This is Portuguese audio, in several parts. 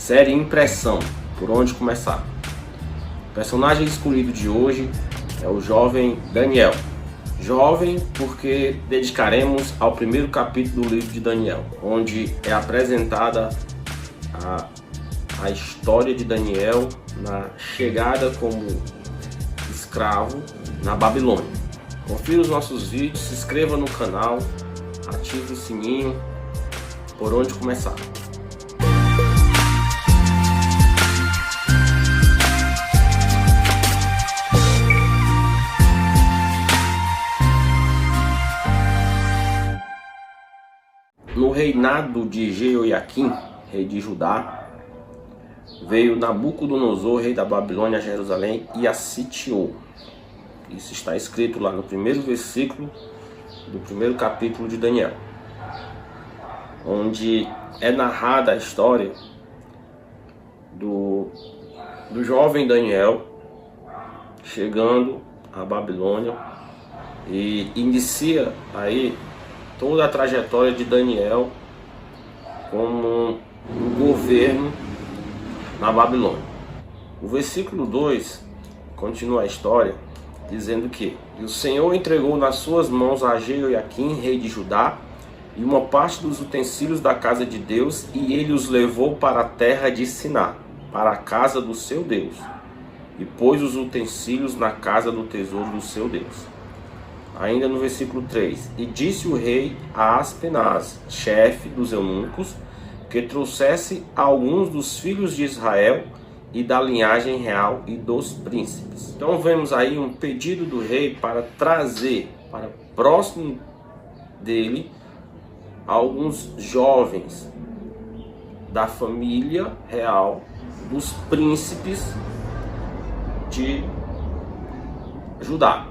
Série Impressão, por onde começar? O personagem escolhido de hoje é o jovem Daniel. Jovem porque dedicaremos ao primeiro capítulo do livro de Daniel, onde é apresentada a história de Daniel na chegada como escravo na Babilônia. Confira os nossos vídeos, se inscreva no canal, ative o sininho. Por onde começar? No reinado de Jeoiaquim, rei de Judá, veio Nabucodonosor, rei da Babilônia, a Jerusalém e a sitiou. Isso está escrito lá no primeiro versículo do primeiro capítulo de Daniel, onde é narrada a história do jovem Daniel chegando à Babilônia e inicia aí toda a trajetória de Daniel como um governo na Babilônia. O versículo 2 continua a história dizendo que o Senhor entregou nas suas mãos a Jeoiaquim, rei de Judá, e uma parte dos utensílios da casa de Deus, e ele os levou para a terra de Siná, para a casa do seu Deus, e pôs os utensílios na casa do tesouro do seu Deus. Ainda no versículo 3, e disse o rei a Aspenaz, chefe dos eunucos, que trouxesse alguns dos filhos de Israel e da linhagem real e dos príncipes. Então vemos aí um pedido do rei para trazer para próximo dele alguns jovens da família real, dos príncipes de Judá.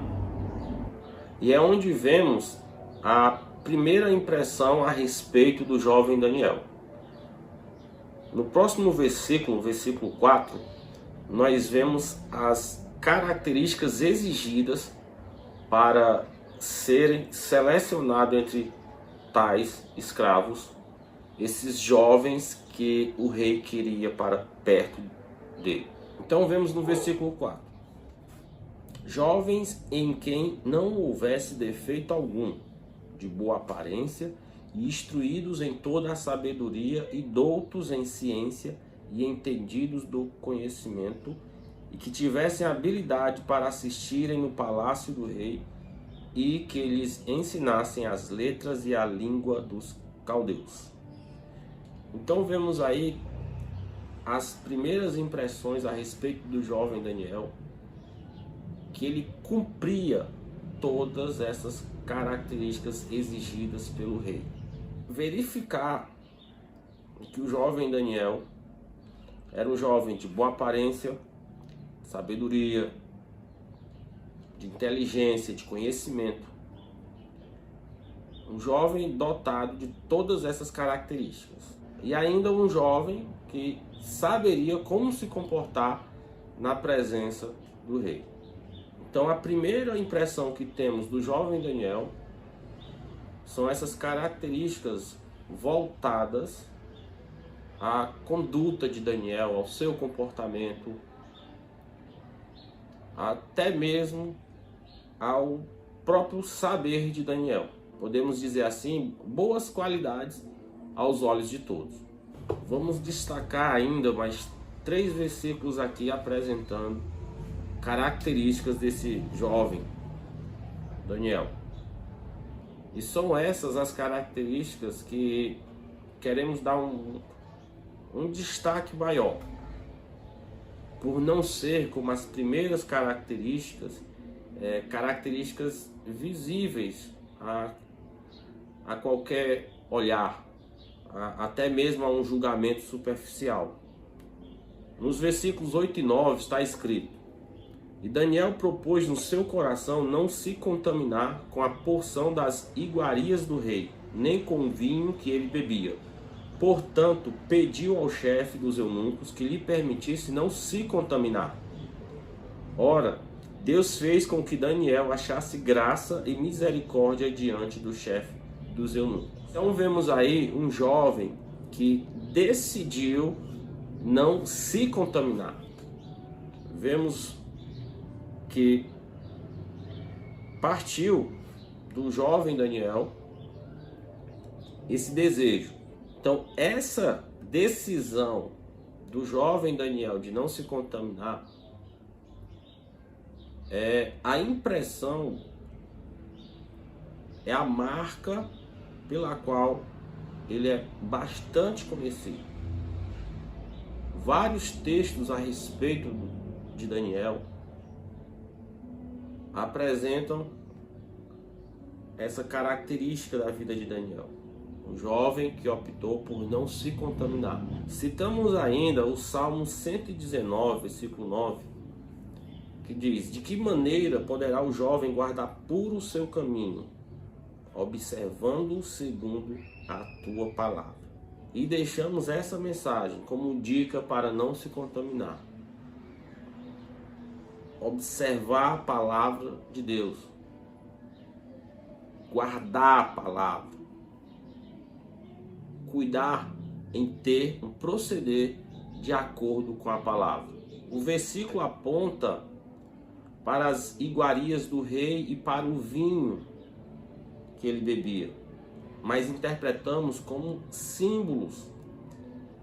E é onde vemos a primeira impressão a respeito do jovem Daniel. No próximo versículo, versículo 4, nós vemos as características exigidas para serem selecionados entre tais escravos, esses jovens que o rei queria para perto dele. Então vemos no versículo 4: jovens em quem não houvesse defeito algum, de boa aparência, e instruídos em toda a sabedoria, e doutos em ciência, e entendidos do conhecimento, e que tivessem habilidade para assistirem no palácio do rei, e que lhes ensinassem as letras e a língua dos caldeus. Então vemos aí as primeiras impressões a respeito do jovem Daniel, que ele cumpria todas essas características exigidas pelo rei. Verificar que o jovem Daniel era um jovem de boa aparência, sabedoria, de inteligência, de conhecimento. Um jovem dotado de todas essas características. E ainda um jovem que saberia como se comportar na presença do rei. Então a primeira impressão que temos do jovem Daniel são essas características voltadas à conduta de Daniel, ao seu comportamento, até mesmo ao próprio saber de Daniel. Podemos dizer assim, boas qualidades aos olhos de todos. Vamos destacar ainda mais 3 versículos aqui apresentando características desse jovem Daniel. E são essas as características que queremos dar um destaque maior, por não ser como as primeiras características, características visíveis a qualquer olhar, até mesmo a um julgamento superficial. Nos versículos 8 e 9 está escrito: e Daniel propôs no seu coração não se contaminar com a porção das iguarias do rei, nem com o vinho que ele bebia. Portanto, pediu ao chefe dos eunucos que lhe permitisse não se contaminar. Ora, Deus fez com que Daniel achasse graça e misericórdia diante do chefe dos eunucos. Então vemos aí um jovem que decidiu não se contaminar. Vemos que partiu do jovem Daniel esse desejo. Então, essa decisão do jovem Daniel de não se contaminar é a impressão, é a marca pela qual ele é bastante conhecido. Vários textos a respeito de Daniel apresentam essa característica da vida de Daniel, um jovem que optou por não se contaminar. Citamos ainda o Salmo 119, versículo 9, que diz: de que maneira poderá o jovem guardar puro o seu caminho, observando segundo a tua palavra. E deixamos essa mensagem como dica para não se contaminar. Observar a palavra de Deus. Guardar a palavra. Cuidar em ter um proceder de acordo com a palavra. O versículo aponta para as iguarias do rei e para o vinho que ele bebia, mas interpretamos como símbolos: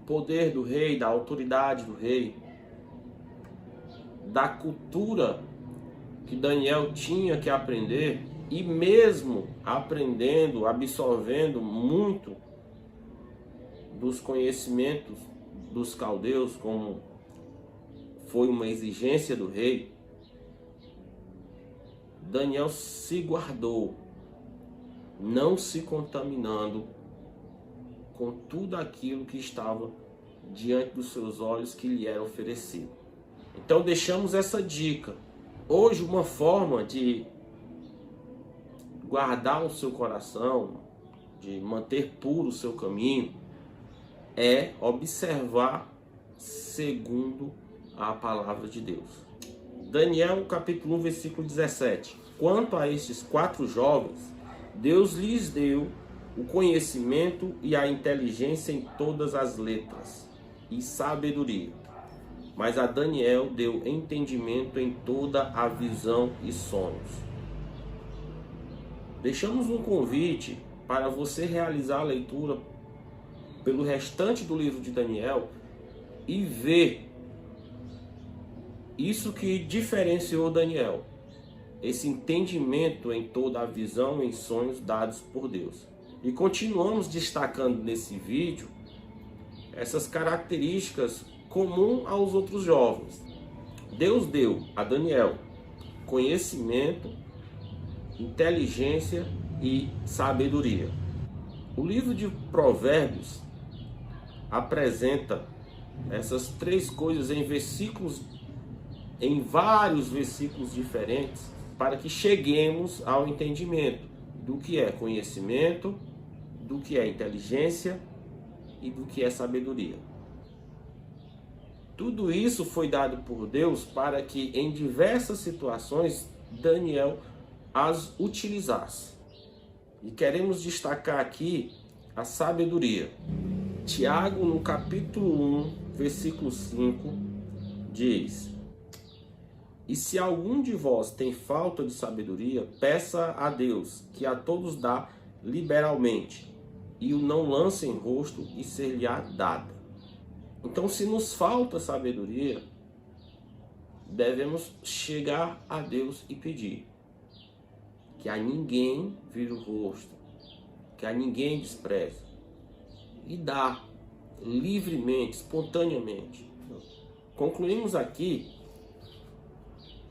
poder do rei, da autoridade do rei, da cultura que Daniel tinha que aprender, e mesmo aprendendo, absorvendo muito dos conhecimentos dos caldeus, como foi uma exigência do rei, Daniel se guardou, não se contaminando com tudo aquilo que estava diante dos seus olhos que lhe era oferecido. Então deixamos essa dica. Hoje, uma forma de guardar o seu coração, de manter puro o seu caminho, é observar segundo a palavra de Deus. Daniel capítulo 1, versículo 17. Quanto a estes 4 jovens, Deus lhes deu o conhecimento e a inteligência em todas as letras e sabedoria. Mas a Daniel deu entendimento em toda a visão e sonhos. Deixamos um convite para você realizar a leitura pelo restante do livro de Daniel e ver isso que diferenciou Daniel. Esse entendimento em toda a visão e em sonhos dados por Deus. E continuamos destacando nesse vídeo essas características comuns aos outros jovens. Deus deu a Daniel conhecimento, inteligência e sabedoria. O livro de Provérbios apresenta essas 3 coisas em vários versículos diferentes, para que cheguemos ao entendimento do que é conhecimento, do que é inteligência e do que é sabedoria. Tudo isso foi dado por Deus para que em diversas situações Daniel as utilizasse. E queremos destacar aqui a sabedoria. Tiago, no capítulo 1, versículo 5, diz: e se algum de vós tem falta de sabedoria, peça a Deus, que a todos dá liberalmente, e o não lance em rosto, e ser-lhe-á dada. Então, se nos falta sabedoria, devemos chegar a Deus e pedir. Que a ninguém vire o rosto, que a ninguém despreze. E dá livremente, espontaneamente. Concluímos aqui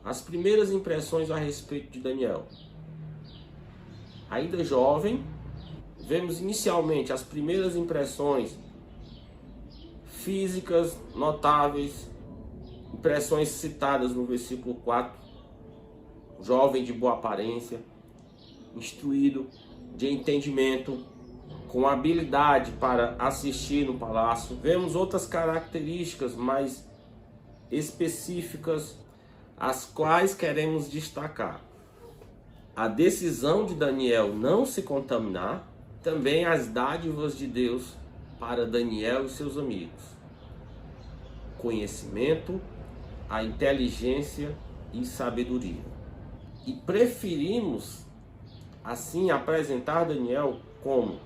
as primeiras impressões a respeito de Daniel. Ainda jovem, vemos inicialmente as primeiras impressões físicas notáveis, impressões citadas no versículo 4. Jovem de boa aparência, instruído, de entendimento, com habilidade para assistir no palácio. Vemos outras características mais específicas, as quais queremos destacar. A decisão de Daniel não se contaminar, também as dádivas de Deus para Daniel e seus amigos. conhecimento, a inteligência e sabedoria. E preferimos assim apresentar Daniel como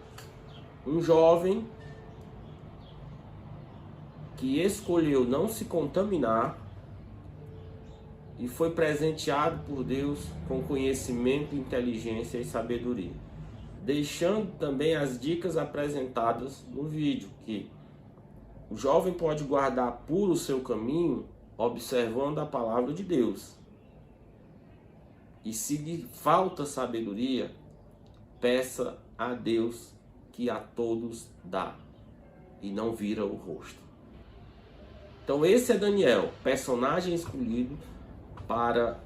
um jovem que escolheu não se contaminar e foi presenteado por Deus com conhecimento, inteligência e sabedoria. Deixando também as dicas apresentadas no vídeo, que o jovem pode guardar puro o seu caminho observando a palavra de Deus. E se lhe falta sabedoria, peça a Deus que a todos dá e não vira o rosto. Então esse é Daniel, personagem escolhido para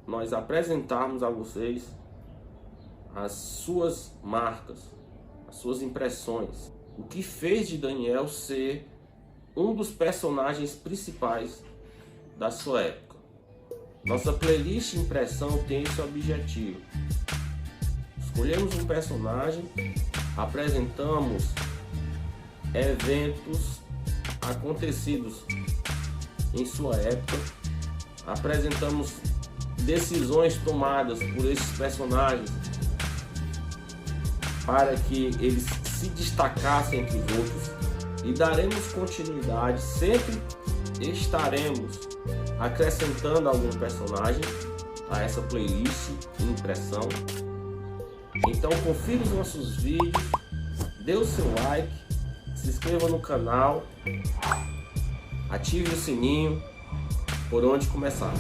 nós apresentarmos a vocês as suas marcas, as suas impressões. O que fez de Daniel ser um dos personagens principais da sua época. Nossa playlist Impressão tem esse objetivo. Escolhemos um personagem, apresentamos eventos acontecidos em sua época, apresentamos decisões tomadas por esses personagens para que eles se destacassem entre os outros, e daremos continuidade, sempre estaremos acrescentando algum personagem a essa playlist de impressão. Então confira os nossos vídeos, dê o seu like, se inscreva no canal, ative o sininho, por onde começar.